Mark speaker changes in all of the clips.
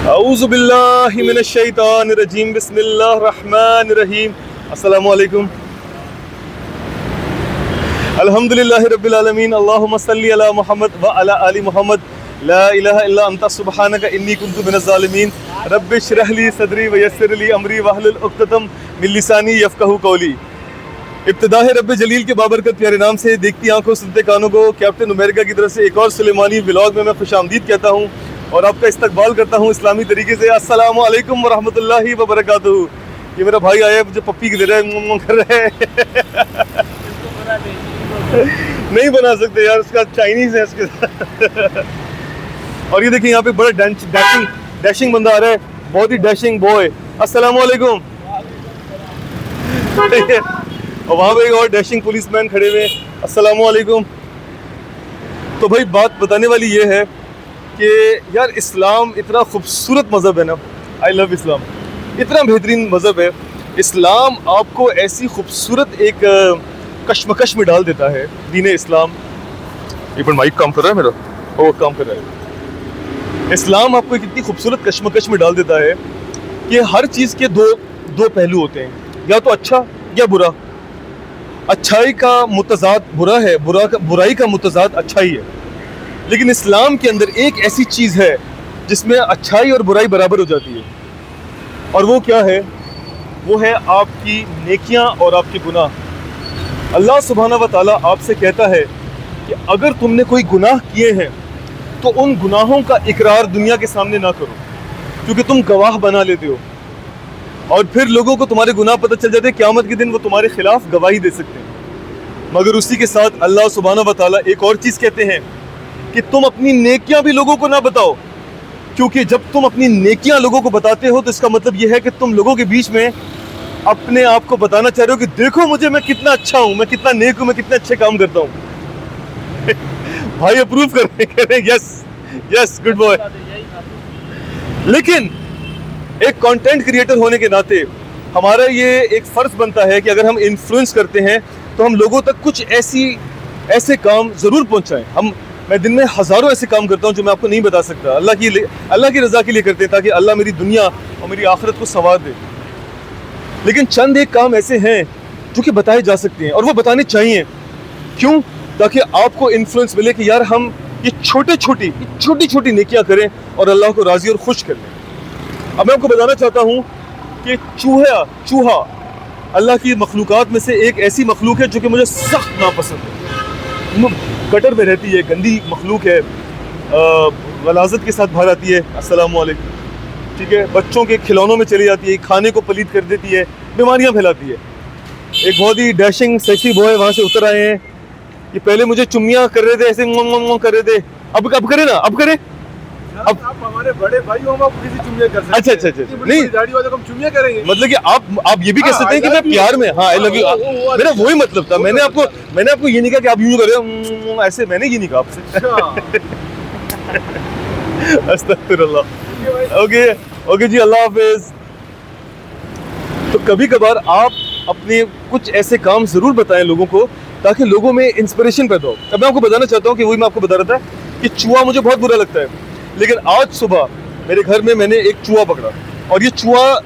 Speaker 1: औज़ु बिल्लाहि मिनश शैतानिर रजीम बिस्मिल्लाहिर रहमानिर रहीम। अस्सलामु अलैकुम। अल्हम्दुलिल्लाहि रब्बिल आलमीन। अल्लाहुम्मा सल्लि अला मुहम्मद व अला आलि मुहम्मद। ला इलाहा इल्ला अंता सुब्हानका इन्नी कुन्तु मिनज़ ज़ालिमीन। रब्बि इश्रह ली सदरी व यस्सिर ली अमरी वहलुल उक़दतम मिन लिसानी यफ़क़हू क़ौली। इब्तिदा है रब्बे जलील के बाबरकत प्यारे नाम से। देखती आंखों सुनते कानों को कैप्टन अमेरिका की तरफ से एक और सुलेमानी व्लॉग में मैं खुशामदीद कहता हूँ और आपका इस्तकबाल करता हूँ इस्लामी तरीके से। अस्सलामु अलैकुम व रहमतुल्लाहि व बरकातुहू। ये मेरा भाई आया है मुझे पप्पी दे रहा है कर रहा है नहीं बना सकते यार, उसका चाइनीज है उसके साथ और ये देखिए यहाँ पे बड़ा डैशिंग बंदा आ रहा है, बहुत ही डैशिंग बॉय। अस्सलामु अलैकुम। और वहाँ पे एक और डैशिंग पुलिसमैन खड़े हुए। अस्सलामु अलैकुम। तो भाई बात बताने वाली ये है कि यार इस्लाम इतना खूबसूरत मज़हब है ना। आई लव इस्लाम। इतना बेहतरीन मज़हब है इस्लाम। आपको ऐसी खूबसूरत एक कश्मकश में डाल देता है दीन इस्लाम। एक मिनट, माइक काम कर रहा है मेरा? वो काम कर रहा है। इस्लाम आपको एक इतनी खूबसूरत कश्मकश में डाल देता है कि हर चीज़ के दो पहलू होते हैं, या तो अच्छा या बुरा। अच्छाई का मुतज़ाद बुरा है, बुराई का मुतज़ाद अच्छाई है। लेकिन इस्लाम के अंदर एक ऐसी चीज़ है जिसमें अच्छाई और बुराई बराबर हो जाती है, और वो क्या है? वो है आपकी नेकियां और आपके गुनाह। अल्लाह सुब्हाना व तआला आपसे कहता है कि अगर तुमने कोई गुनाह किए हैं तो उन गुनाहों का इकरार दुनिया के सामने ना करो, क्योंकि तुम गवाह बना लेते हो और फिर लोगों को तुम्हारे गुनाह पता चल जाते हैं। क़यामत के दिन वो तुम्हारे खिलाफ गवाही दे सकते हैं। मगर उसी के साथ अल्लाह सुब्हाना व तआला एक और चीज़ कहते हैं कि तुम अपनी नेकियां भी लोगों को ना बताओ, क्योंकि जब तुम अपनी नेकियां लोगों को बताते हो तो इसका मतलब यह है कि तुम लोगों के बीच में अपने आप को बताना चाह रहे हो कि देखो मुझे, मैं कितना अच्छा हूं, मैं कितना नेक हूं, मैं कितने अच्छे काम करता हूं भाई अप्रूव कर रहे हैं, कह रहे हैं यस यस गुड बॉय। लेकिन एक कंटेंट क्रिएटर होने के नाते हमारा ये एक फ़र्ज़ बनता है कि अगर हम इन्फ्लुएंस करते हैं तो हम लोगों तक कुछ ऐसे काम ज़रूर पहुंचाएं। मैं दिन में हज़ारों ऐसे काम करता हूं जो मैं आपको नहीं बता सकता। अल्लाह की रज़ा के लिए करते हैं, ताकि अल्लाह मेरी दुनिया और मेरी आखिरत को संवार दे। लेकिन चंद एक काम ऐसे हैं जो कि बताए जा सकते हैं और वो बताने चाहिए। क्यों? ताकि आपको इन्फ्लुएंस मिले कि यार हम ये छोटी छोटी नेकियां करें और अल्लाह को राज़ी और खुश कर लें। अब मैं आपको बताना चाहता हूँ कि चूहा अल्लाह की मखलूक़ात में से एक ऐसी मखलूक है जो कि मुझे सख्त नापसंद है। गटर में रहती है, गंदी मखलूक है, गलाज़त के साथ बाहर आती है। अस्सलामु अलैकुम। ठीक है, बच्चों के खिलौनों में चली जाती है, खाने को पलीत कर देती है, बीमारियां फैलाती है। एक बहुत ही डैशिंग सेक्सी बॉय वहाँ से उतर आए हैं। ये पहले मुझे चुम्मियाँ कर रहे थे, ऐसे कर रहे थे। अब करे ना, अब करे।
Speaker 2: अब आप हमारे बड़े भाई हो, आप किसी चुम्मियाँ कर सकते हैं।
Speaker 1: अच्छा नहीं,
Speaker 2: दाढ़ी वाले को हम चुम्मियाँ करेंगे।
Speaker 1: मतलब कि आप ये भी कह सकते हैं कि मैं प्यार में, हाँ आई लव यू, मेरा वही मतलब था। मैंने आपको ये नहीं कहा कि आप यूं कर रहे हो, ऐसे मैंने ये नहीं कहा आपसे अस्तगफिरुल्लाह। ओके जी, अल्लाह हाफिज। तो कभी कभार आप अपने कुछ ऐसे काम ज़रूर बताएं लोगों को, ताकि लोगों में इंस्पिरेशन पैदा हो। अब मैं आपको बताना चाहता हूँ कि वही मैं आपको बता रहा था कि चूहा मुझे बहुत बुरा लगता है, लेकिन आज सुबह मेरे घर में मैंने एक चूहा पकड़ा। और ये चूहा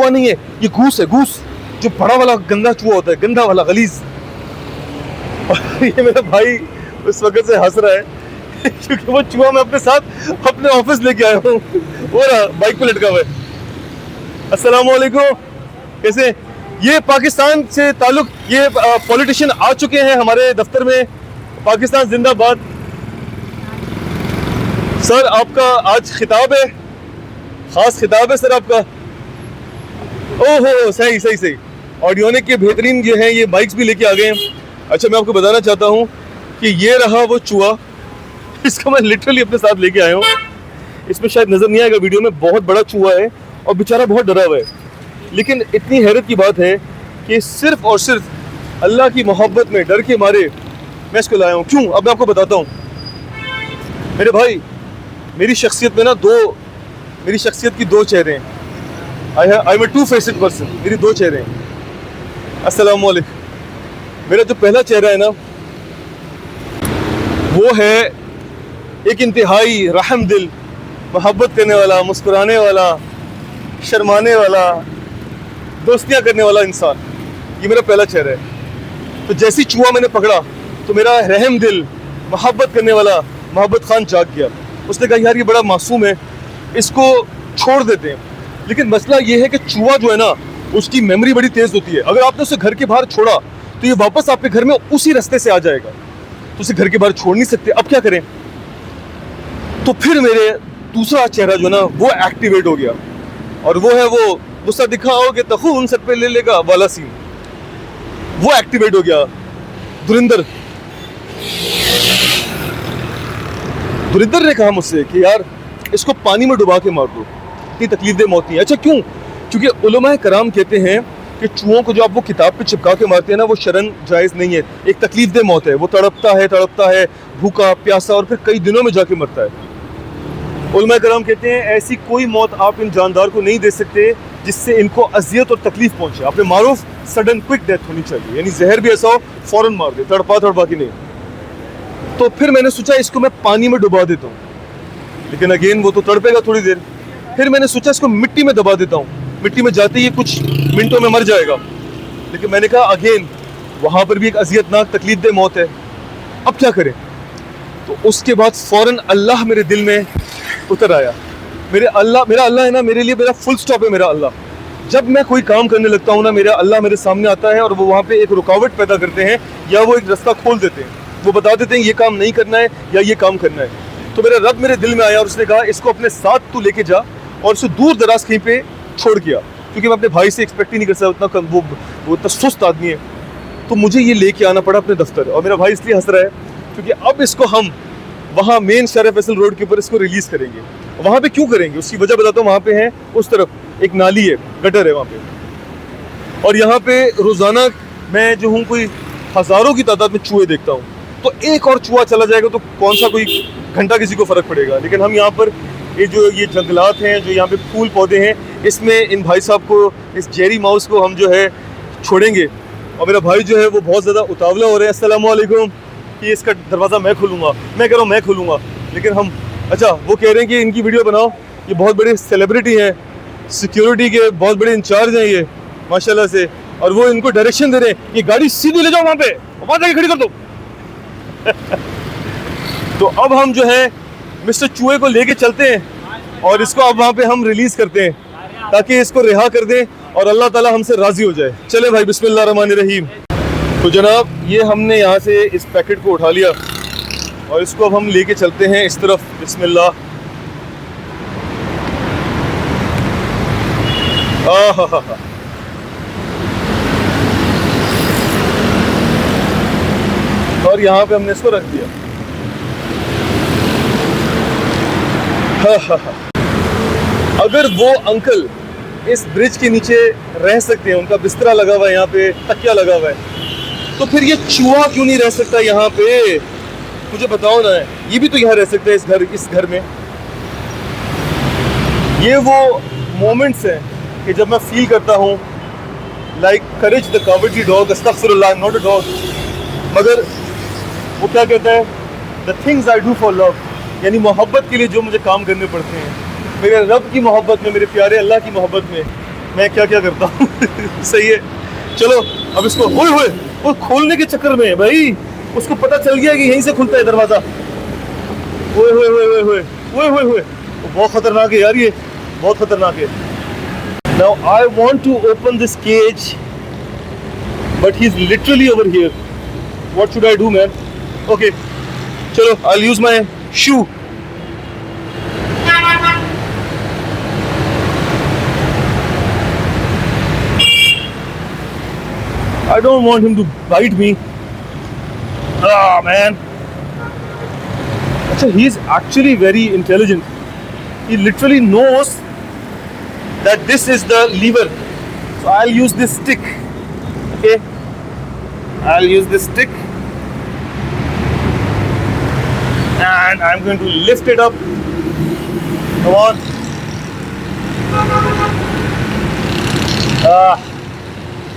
Speaker 1: नहीं है, ये घूस है, घूस, जो बड़ा वाला गंदा चूहा होता है, गंदा वाला गलीज। और ये मेरा भाई उस वक्त से हंस रहा है क्योंकि वो चूहा मैं अपने साथ अपने ऑफिस लेके आया हूँ, वो रहा बाइक पे लटका हुआ है। अस्सलामु अलैकुम। कैसे? ये पाकिस्तान से ताल्लुक, ये पॉलिटिशियन आ चुके हैं हमारे दफ्तर में। पाकिस्तान जिंदाबाद। सर आपका आज खिताब है, खास खिताब है सर आपका। ओहो सही। ऑडियोनिक के बेहतरीन जो है ये माइक्स भी लेके आ गए हैं। अच्छा, मैं आपको बताना चाहता हूँ कि ये रहा वो चूहा, इसको मैं लिटरली अपने साथ लेके आया हूँ। इसमें शायद नज़र नहीं आएगा वीडियो में, बहुत बड़ा चूहा है और बेचारा बहुत डरा हुआ है। लेकिन इतनी हैरत की बात है कि सिर्फ और सिर्फ अल्लाह की मोहब्बत में डर के मारे मैं इसको लाया हूँ। क्यों? अब मैं आपको बताता हूँ। मेरे भाई, मेरी शख्सियत में ना मेरी शख्सियत की दो चेहरे हैं। I am a two faced person. मेरी दो चेहरे हैं। अस्सलामु अलैकुम। मेरा जो पहला चेहरा है ना, वो है एक इंतहाई रहम दिल, मोहब्बत करने वाला, मुस्कुराने वाला, शर्माने वाला, दोस्तियाँ करने वाला इंसान। ये मेरा पहला चेहरा है। तो जैसी चूहा मैंने पकड़ा तो मेरा रहम दिल, मोहब्बत करने वाला मोहब्बत खान जाग गया। उसने कहा यार ये बड़ा मासूम है, इसको छोड़ देते हैं। लेकिन मसला ये है कि चूहा जो है ना, उसकी मेमोरी बड़ी तेज़ होती है। अगर आपने उसे घर के बाहर छोड़ा तो ये वापस आपके घर में उसी रास्ते से आ जाएगा। तो उसे घर के बाहर छोड़ नहीं सकते। अब क्या करें? तो फिर मेरे दूसरा चेहरा जो है ना वो एक्टिवेट हो गया, और वो है वो गुस्सा दिखाओगे तो खून सर पे ले लेगा वाला सीन। वो एक्टिवेट हो गया। धुरिंदर ने कहा मुझसे कि यार इसको पानी में डुबा के मार दो, इतनी तकलीफ दे मौत नहीं है। अच्छा क्यों? क्योंकि उलमाए कराम कहते हैं कि चूहों को जो आप वो किताब पे चिपका के मारते हैं ना, वो शरन जायज़ नहीं है। एक तकलीफ दे मौत है। वो तड़पता है भूखा प्यासा, और फिर कई दिनों में जाके मरता है। उलमाए कराम कहते हैं ऐसी कोई मौत आप इन जानदार को नहीं दे सकते जिससे इनको अजियत और तकलीफ पहुंचे। आपने मारूफ सडन क्विक डेथ होनी चाहिए, यानी जहर भी ऐसा हो फौरन मार दे, तड़पा के नहीं। तो फिर मैंने सोचा इसको मैं पानी में डुबा देता हूँ, लेकिन अगेन वो तो तड़पेगा थोड़ी देर। फिर मैंने सोचा इसको मिट्टी में दबा देता हूँ, मिट्टी में जाते ही कुछ मिनटों में मर जाएगा। लेकिन मैंने कहा अगेन वहाँ पर भी एक अजियतनाक तकलीफ दे मौत है। अब क्या करें? तो उसके बाद फौरन अल्लाह मेरे दिल में उतर आया। मेरा अल्लाह है ना, मेरे लिए मेरा फुल स्टॉप है मेरा अल्लाह। जब मैं कोई काम करने लगता हूँ ना, मेरा अल्लाह मेरे सामने आता है और वो वहाँ पे एक रुकावट पैदा करते हैं, या वो एक रास्ता खोल देते हैं। वो बता देते हैं ये काम नहीं करना है या ये काम करना है। तो मेरा रब मेरे दिल में आया और उसने कहा इसको अपने साथ तू लेके जा, और उसे दूर दराज कहीं पे छोड़ गया। क्योंकि मैं अपने भाई से एक्सपेक्ट ही नहीं कर सकता, उतना वो इतना सुस्त आदमी है। तो मुझे ये लेके आना पड़ा अपने दफ्तर, और मेरा भाई इसलिए हंस रहा है क्योंकि अब इसको हम वहाँ मेन शरीफ फैसल रोड के ऊपर इसको रिलीज़ करेंगे। वहाँ पे क्यों करेंगे उसकी वजह बताता हूँ। वहाँ पे है उस तरफ एक नाली है, गटर है वहाँ पे, और यहाँ पे रोज़ाना मैं जो हूँ कोई हज़ारों की तादाद में चूहे देखता हूँ। तो एक और चूहा चला जाएगा तो कौन सा कोई घंटा किसी को फ़र्क पड़ेगा। लेकिन हम यहाँ पर ये जंगलात हैं, जो यहाँ पे फूल पौधे हैं, इसमें इन भाई साहब को, इस जेरी माउस को हम जो है छोड़ेंगे। और मेरा भाई जो है वो बहुत ज़्यादा उतावला हो रहे हैं। अस्सलाम वालेकुम कि इसका दरवाज़ा मैं खोलूँगा, मैं कह रहा हूँ मैं खोलूँगा, लेकिन हम अच्छा वो कह रहे हैं कि इनकी वीडियो बनाओ, ये बहुत बड़े सेलिब्रिटी हैं, सिक्योरिटी के बहुत बड़े इंचार्ज हैं ये माशाल्लाह से, और वो इनको डायरेक्शन दे रहे हैं ये गाड़ी सीधी ले जाओ वहाँ पे, वहाँ जाके खड़ी कर दो। तो अब हम जो है मिस्टर चूहे को लेके चलते हैं और इसको अब वहाँ पे हम रिलीज़ करते हैं ताकि इसको रिहा कर दें और अल्लाह ताला हमसे राज़ी हो जाए। चले भाई, बिस्मिल्लाह रहमान रहीम। तो जनाब ये हमने यहाँ से इस पैकेट को उठा लिया और इसको अब हम लेके चलते हैं इस तरफ। बिस्मिल्लाह। और यहाँ पे हमने इसको रख दिया। अगर वो अंकल इस ब्रिज के नीचे रह सकते हैं, उनका बिस्तरा लगा हुआ है, यहाँ पे तकिया लगा हुआ है, तो फिर ये चूहा क्यों नहीं रह सकता यहाँ पे? मुझे बताओ ना। ये भी तो यहाँ रह सकता है इस घर में। ये वो मोमेंट्स हैं कि जब मैं फील करता हूँ like courage the cowardly dog, अस्तगफिरुल्लाह, नॉट अ डॉग, मगर वो क्या कहता है, the things I do for love, यानी मोहब्बत के लिए जो मुझे काम करने पड़ते हैं, मेरे रब की मोहब्बत में, मेरे प्यारे अल्लाह की मोहब्बत में मैं क्या क्या करता हूँ। सही है। चलो अब इसको वो खोलने के चक्कर में भाई उसको पता चल गया कि यहीं से खुलता है दरवाज़ा। ओए बहुत खतरनाक है यार, ये बहुत खतरनाक है। Now I want to open this cage but he is literally over here. What should I do man? Okay चलो, I will use my shoe. I don't want him to bite me. Ah man. Achha, he is actually very intelligent. He literally knows that this is the lever. So I'll use this stick. Okay. I'll use this stick. And I'm going to lift it up. Come on.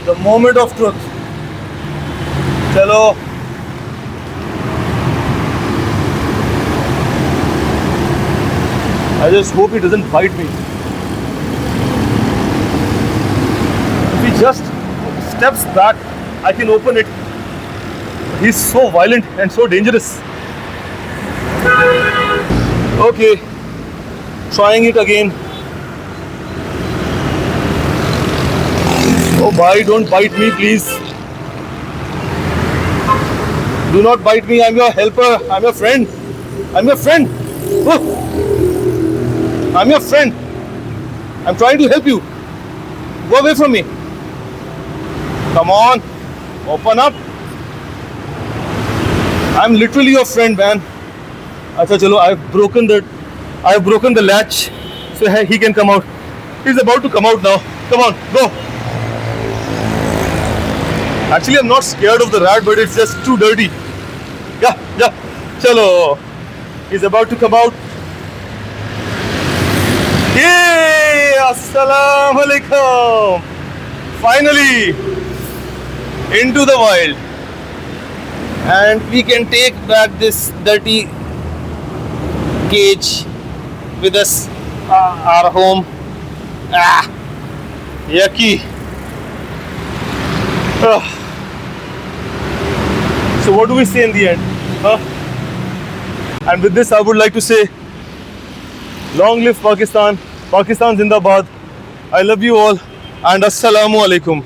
Speaker 1: The moment of truth. चलो I just hope he doesn't bite me. If he just steps back, I can open it. He's so violent and so dangerous. Okay, trying it again. Oh, bhai, don't bite me, please. Do not bite me. I'm your helper. I'm your friend. I'm your friend. Oh. I'm your friend. I'm trying to help you. Go away from me. Come on. Open up. I'm literally your friend, man. Acha, chalo, I've broken the latch so he can come out. He's about to come out now. Come on, go. Actually, I'm not scared of the rat, but it's just too dirty. Yeah, chalo. He's about to come out. Yay! Assalamu alaikum. Finally, into the wild. And we can take back this dirty cage with us, our home. Yucky. So what do we say in the end? And with this, I would like to say, long live Pakistan. Pakistan Zindabad. I love you all. And Assalamu alaikum.